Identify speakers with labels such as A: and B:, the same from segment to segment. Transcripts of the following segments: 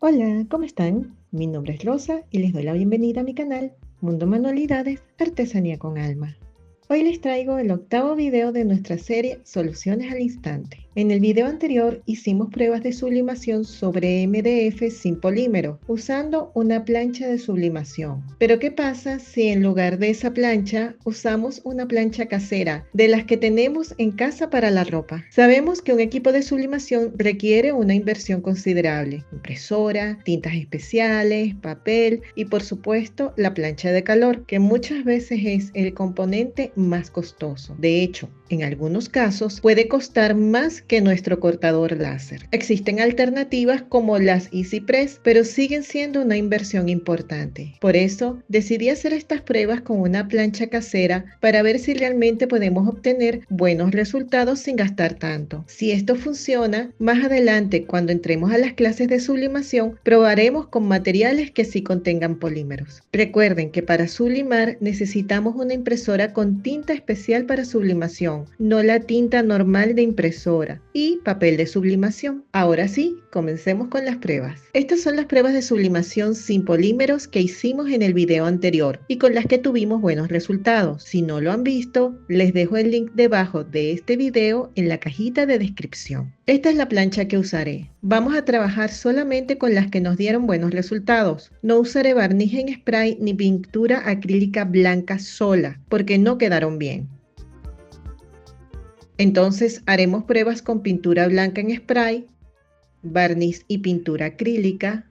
A: Hola, ¿cómo están? Mi nombre es Rosa y les doy la bienvenida a mi canal Mundo Manualidades, Artesanía con Alma. Hoy les traigo el octavo video de nuestra serie Soluciones al Instante. En el video anterior hicimos pruebas de sublimación sobre MDF sin polímero, usando una plancha de sublimación. Pero ¿qué pasa si en lugar de esa plancha usamos una plancha casera, de las que tenemos en casa para la ropa? Sabemos que un equipo de sublimación requiere una inversión considerable: impresora, tintas especiales, papel y por supuesto la plancha de calor, que muchas veces es el componente más costoso. De hecho, en algunos casos puede costar más que nuestro cortador láser. Existen alternativas como las EasyPress, pero siguen siendo una inversión importante. Por eso decidí hacer estas pruebas con una plancha casera para ver si realmente podemos obtener buenos resultados sin gastar tanto. Si esto funciona, más adelante cuando entremos a las clases de sublimación, probaremos con materiales que sí contengan polímeros. Recuerden que para sublimar necesitamos una impresora con tinta especial para sublimación, no la tinta normal de impresora, y papel de sublimación. Ahora sí, comencemos con las pruebas. Estas son las pruebas de sublimación sin polímeros que hicimos en el video anterior y con las que tuvimos buenos resultados. Si no lo han visto, les dejo el link debajo de este video en la cajita de descripción. Esta es la plancha que usaré. Vamos a trabajar solamente con las que nos dieron buenos resultados. No usaré barniz en spray ni pintura acrílica blanca sola, porque no quedaron bien. Entonces haremos pruebas con pintura blanca en spray, barniz y pintura acrílica,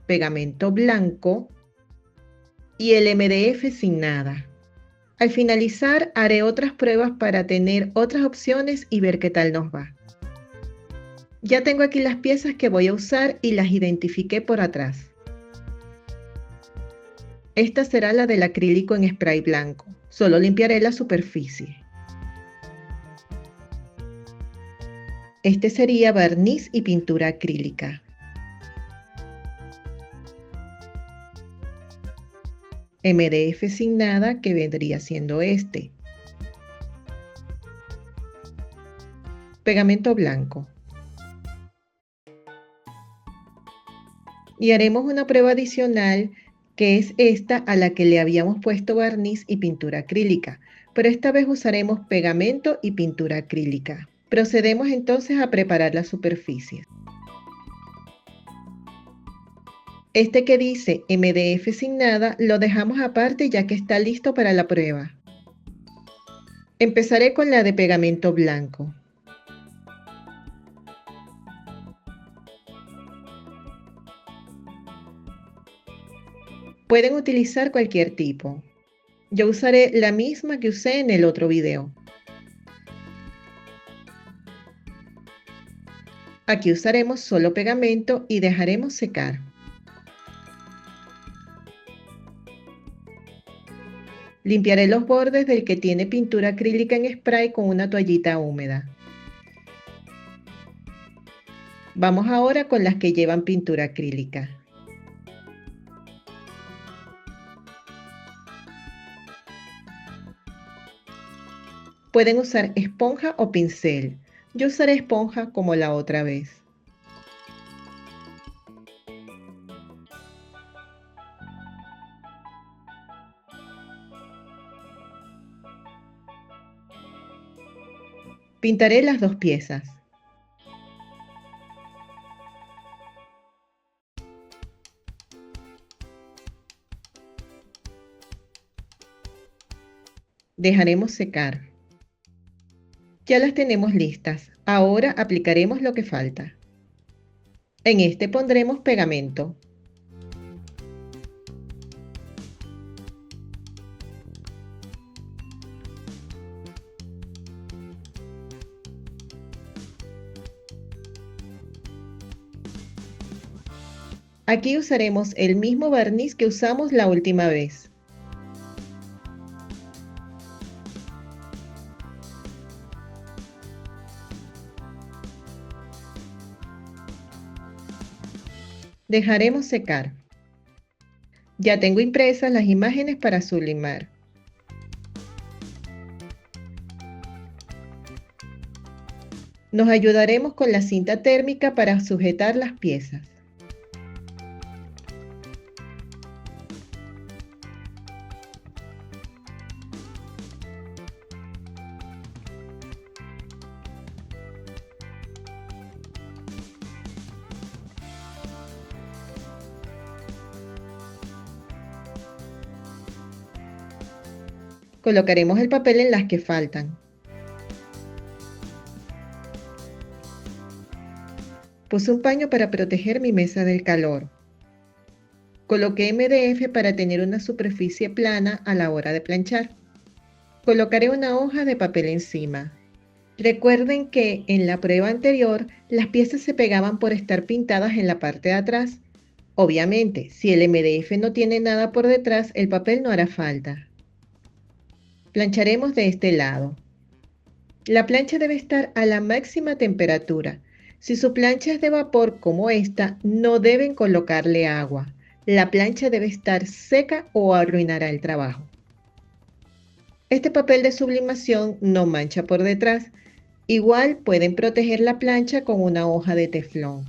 A: pegamento blanco y el MDF sin nada. Al finalizar haré otras pruebas para tener otras opciones y ver qué tal nos va. Ya tengo aquí las piezas que voy a usar y las identifiqué por atrás. Esta será la del acrílico en spray blanco. Solo limpiaré la superficie. Este sería barniz y pintura acrílica. MDF sin nada, que vendría siendo este. Pegamento blanco. Y haremos una prueba adicional, que es esta a la que le habíamos puesto barniz y pintura acrílica, pero esta vez usaremos pegamento y pintura acrílica. Procedemos entonces a preparar las superficies. Este que dice MDF sin nada lo dejamos aparte ya que está listo para la prueba. Empezaré con la de pegamento blanco. Pueden utilizar cualquier tipo. Yo usaré la misma que usé en el otro video. Aquí usaremos solo pegamento y dejaremos secar. Limpiaré los bordes del que tiene pintura acrílica en spray con una toallita húmeda. Vamos ahora con las que llevan pintura acrílica. Pueden usar esponja o pincel. Yo usaré esponja como la otra vez. Pintaré las dos piezas. Dejaremos secar. Ya las tenemos listas. Ahora aplicaremos lo que falta. En este pondremos pegamento. Aquí usaremos el mismo barniz que usamos la última vez. Dejaremos secar. Ya tengo impresas las imágenes para sublimar. Nos ayudaremos con la cinta térmica para sujetar las piezas. Colocaremos el papel en las que faltan. Puse un paño para proteger mi mesa del calor. Coloqué MDF para tener una superficie plana a la hora de planchar. Colocaré una hoja de papel encima. Recuerden que en la prueba anterior las piezas se pegaban por estar pintadas en la parte de atrás. Obviamente, si el MDF no tiene nada por detrás, el papel no hará falta. Plancharemos de este lado. La plancha debe estar a la máxima temperatura. Si su plancha es de vapor como esta, no deben colocarle agua. La plancha debe estar seca o arruinará el trabajo. Este papel de sublimación no mancha por detrás. Igual pueden proteger la plancha con una hoja de teflón.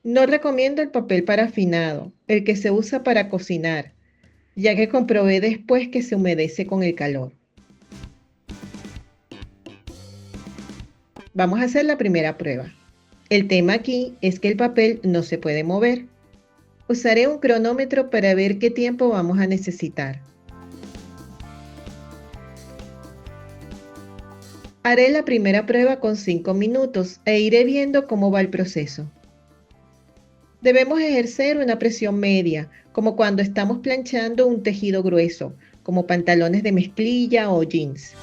A: No recomiendo el papel parafinado, el que se usa para cocinar, ya que comprobé después que se humedece con el calor. Vamos a hacer la primera prueba. El tema aquí es que el papel no se puede mover. Usaré un cronómetro para ver qué tiempo vamos a necesitar. Haré la primera prueba con 5 minutos e iré viendo cómo va el proceso. Debemos ejercer una presión media, como cuando estamos planchando un tejido grueso, como pantalones de mezclilla o jeans.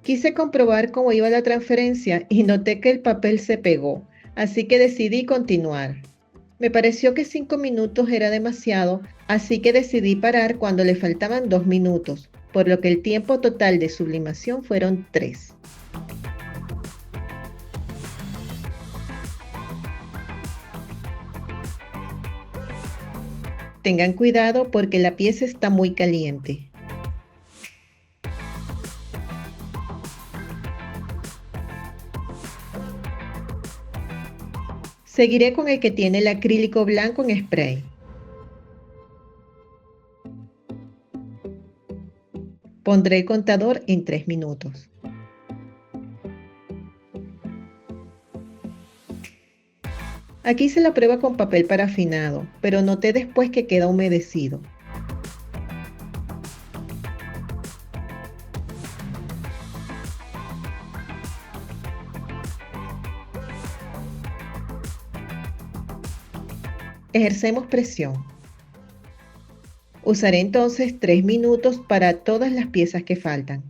A: Quise comprobar cómo iba la transferencia y noté que el papel se pegó, así que decidí continuar. Me pareció que 5 minutos era demasiado, así que decidí parar cuando le faltaban 2 minutos, por lo que el tiempo total de sublimación fueron 3. Tengan cuidado porque la pieza está muy caliente. Seguiré con el que tiene el acrílico blanco en spray. Pondré el contador en 3 minutos. Aquí hice la prueba con papel parafinado, pero noté después que queda humedecido. Ejercemos presión. Usaré entonces 3 minutos para todas las piezas que faltan.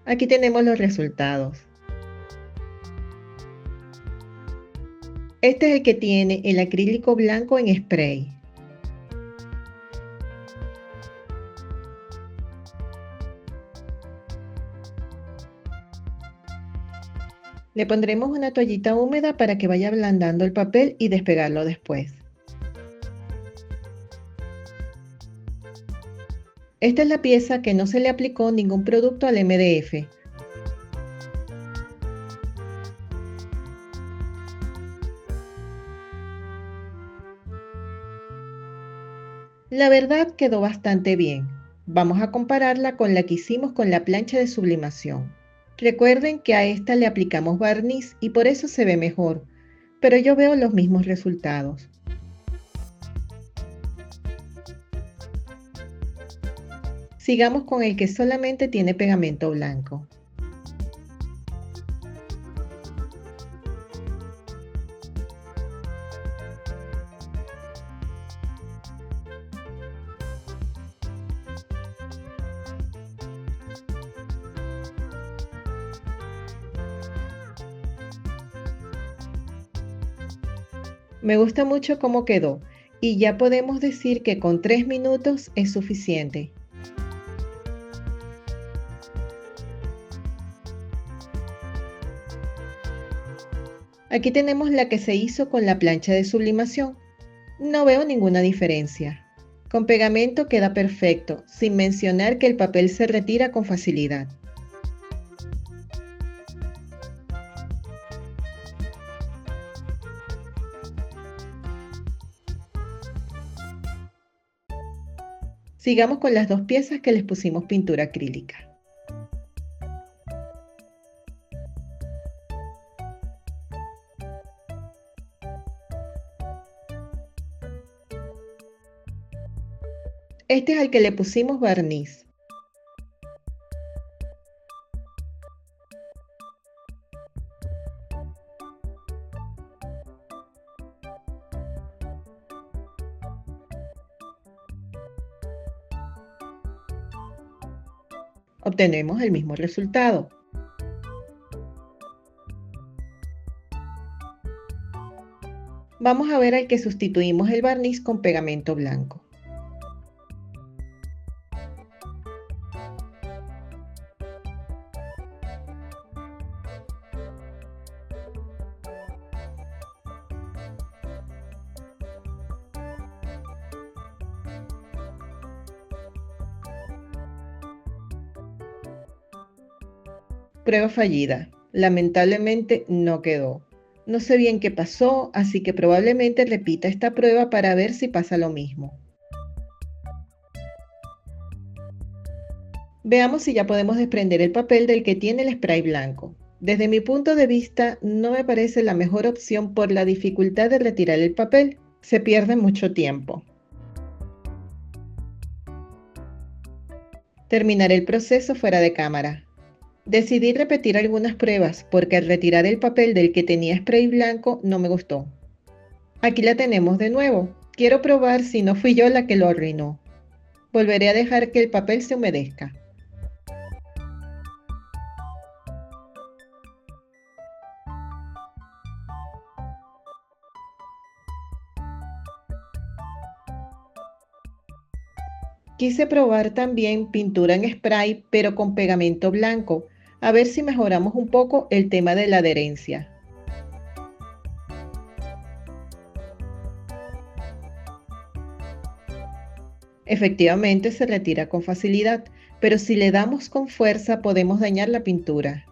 A: Aquí tenemos los resultados. Este es el que tiene el acrílico blanco en spray. Le pondremos una toallita húmeda para que vaya ablandando el papel y despegarlo después. Esta es la pieza que no se le aplicó ningún producto al MDF. La verdad quedó bastante bien. Vamos a compararla con la que hicimos con la plancha de sublimación. Recuerden que a esta le aplicamos barniz y por eso se ve mejor, pero yo veo los mismos resultados. Sigamos con el que solamente tiene pegamento blanco. Me gusta mucho cómo quedó y ya podemos decir que con 3 minutos es suficiente. Aquí tenemos la que se hizo con la plancha de sublimación. No veo ninguna diferencia. Con pegamento queda perfecto, sin mencionar que el papel se retira con facilidad. Sigamos con las dos piezas que les pusimos pintura acrílica. Este es al que le pusimos barniz. Obtenemos el mismo resultado. Vamos a ver al que sustituimos el barniz con pegamento blanco. Prueba fallida. Lamentablemente no quedó. No sé bien qué pasó, así que probablemente repita esta prueba para ver si pasa lo mismo. Veamos si ya podemos desprender el papel del que tiene el spray blanco. Desde mi punto de vista, no me parece la mejor opción por la dificultad de retirar el papel. Se pierde mucho tiempo. Terminaré el proceso fuera de cámara. Decidí repetir algunas pruebas porque al retirar el papel del que tenía spray blanco no me gustó. Aquí la tenemos de nuevo. Quiero probar si no fui yo la que lo arruinó. Volveré a dejar que el papel se humedezca. Quise probar también pintura en spray pero con pegamento blanco, a ver si mejoramos un poco el tema de la adherencia. Efectivamente se retira con facilidad, pero si le damos con fuerza podemos dañar la pintura.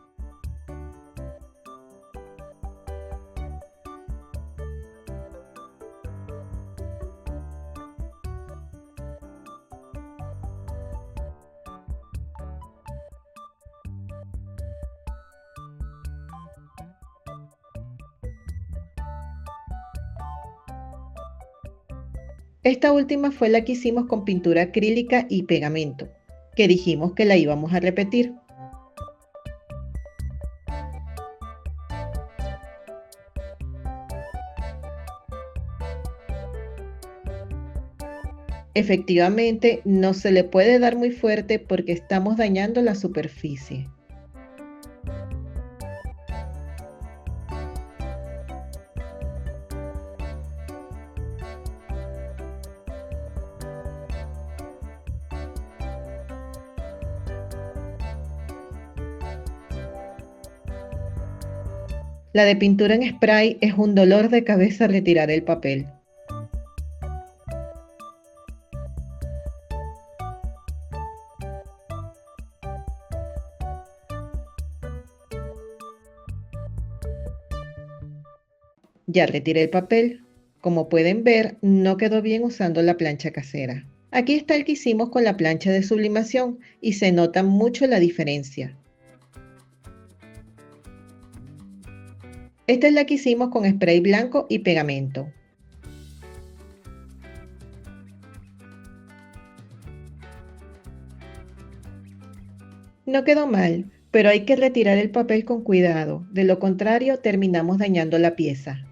A: Esta última fue la que hicimos con pintura acrílica y pegamento, que dijimos que la íbamos a repetir. Efectivamente, no se le puede dar muy fuerte porque estamos dañando la superficie. La de pintura en spray es un dolor de cabeza retirar el papel. Ya retiré el papel. Como pueden ver, no quedó bien usando la plancha casera. Aquí está el que hicimos con la plancha de sublimación y se nota mucho la diferencia. Esta es la que hicimos con spray blanco y pegamento. No quedó mal, pero hay que retirar el papel con cuidado, de lo contrario terminamos dañando la pieza.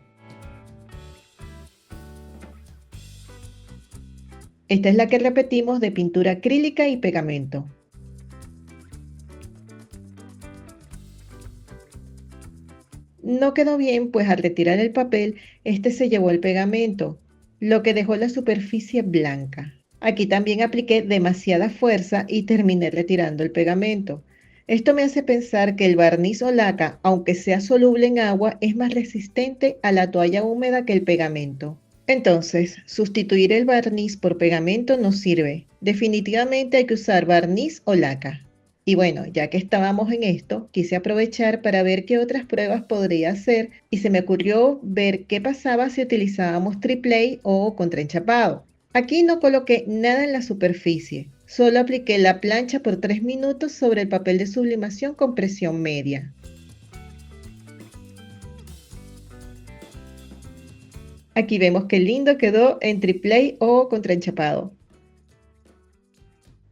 A: Esta es la que repetimos de pintura acrílica y pegamento. No quedó bien, pues al retirar el papel, este se llevó el pegamento, lo que dejó la superficie blanca. Aquí también apliqué demasiada fuerza y terminé retirando el pegamento. Esto me hace pensar que el barniz o laca, aunque sea soluble en agua, es más resistente a la toalla húmeda que el pegamento. Entonces, sustituir el barniz por pegamento no sirve. Definitivamente hay que usar barniz o laca. Y bueno, ya que estábamos en esto, quise aprovechar para ver qué otras pruebas podría hacer y se me ocurrió ver qué pasaba si utilizábamos triplay o contraenchapado. Aquí no coloqué nada en la superficie, solo apliqué la plancha por 3 minutos sobre el papel de sublimación con presión media. Aquí vemos qué lindo quedó en triplay o contraenchapado.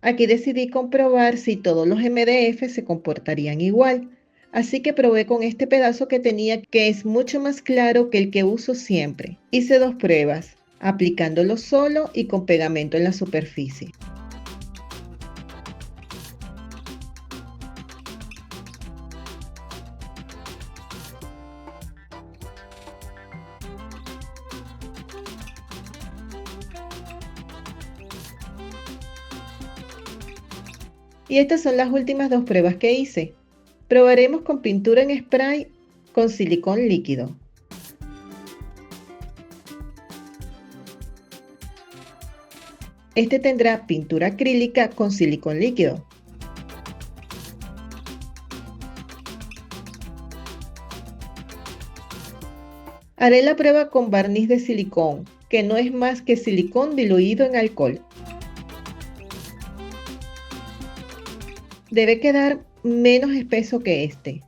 A: Aquí decidí comprobar si todos los MDF se comportarían igual, así que probé con este pedazo que tenía, que es mucho más claro que el que uso siempre. Hice dos pruebas, aplicándolo solo y con pegamento en la superficie. Y estas son las últimas dos pruebas que hice. Probaremos con pintura en spray con silicón líquido. Este tendrá pintura acrílica con silicón líquido. Haré la prueba con barniz de silicón, que no es más que silicón diluido en alcohol. Debe quedar menos espeso que este.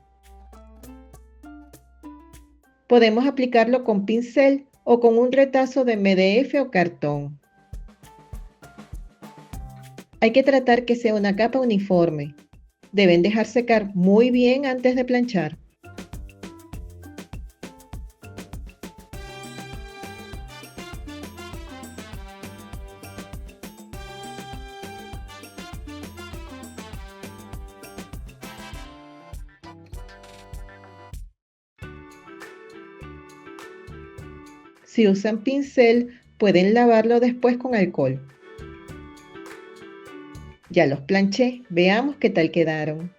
A: Podemos aplicarlo con pincel o con un retazo de MDF o cartón. Hay que tratar que sea una capa uniforme. Deben dejar secar muy bien antes de planchar. Si usan pincel, pueden lavarlo después con alcohol. Ya los planché, veamos qué tal quedaron.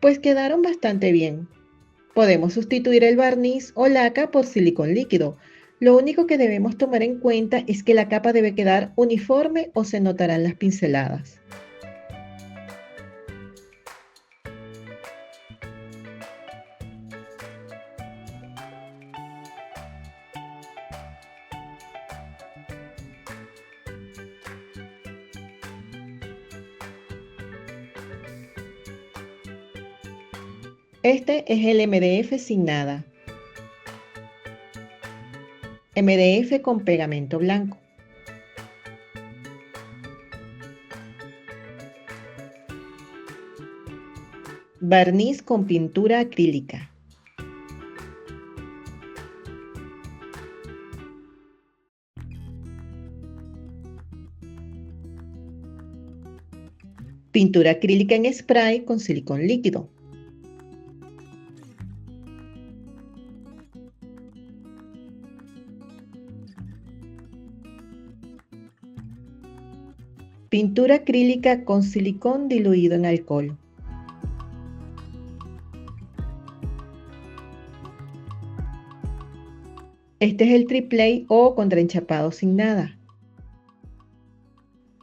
A: Pues quedaron bastante bien. Podemos sustituir el barniz o laca por silicón líquido. Lo único que debemos tomar en cuenta es que la capa debe quedar uniforme o se notarán las pinceladas. Este es el MDF sin nada. MDF con pegamento blanco. Barniz con pintura acrílica. Pintura acrílica en spray con silicón líquido. Pintura acrílica con silicón diluido en alcohol. Este es el triplay o contraenchapado sin nada.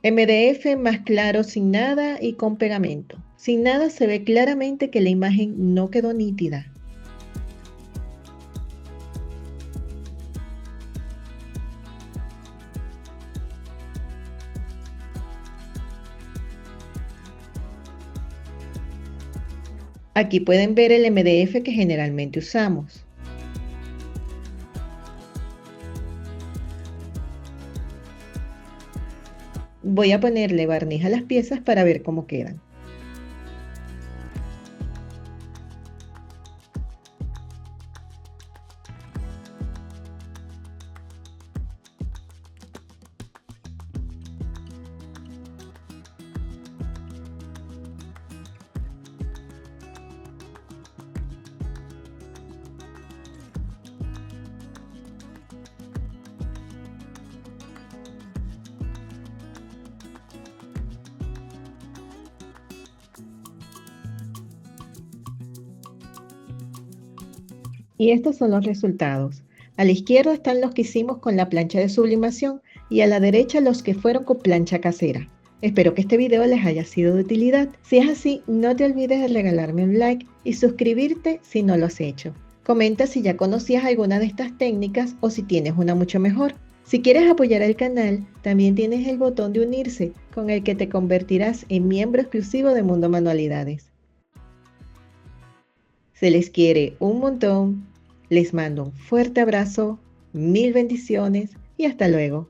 A: MDF más claro sin nada y con pegamento. Sin nada se ve claramente que la imagen no quedó nítida. Aquí pueden ver el MDF que generalmente usamos. Voy a ponerle barniz a las piezas para ver cómo quedan. Y estos son los resultados. A la izquierda están los que hicimos con la plancha de sublimación y a la derecha los que fueron con plancha casera. Espero que este video les haya sido de utilidad. Si es así, no te olvides de regalarme un like y suscribirte si no lo has hecho. Comenta si ya conocías alguna de estas técnicas o si tienes una mucho mejor. Si quieres apoyar al canal, también tienes el botón de unirse con el que te convertirás en miembro exclusivo de Mundo Manualidades. Se les quiere un montón, les mando un fuerte abrazo, mil bendiciones y hasta luego.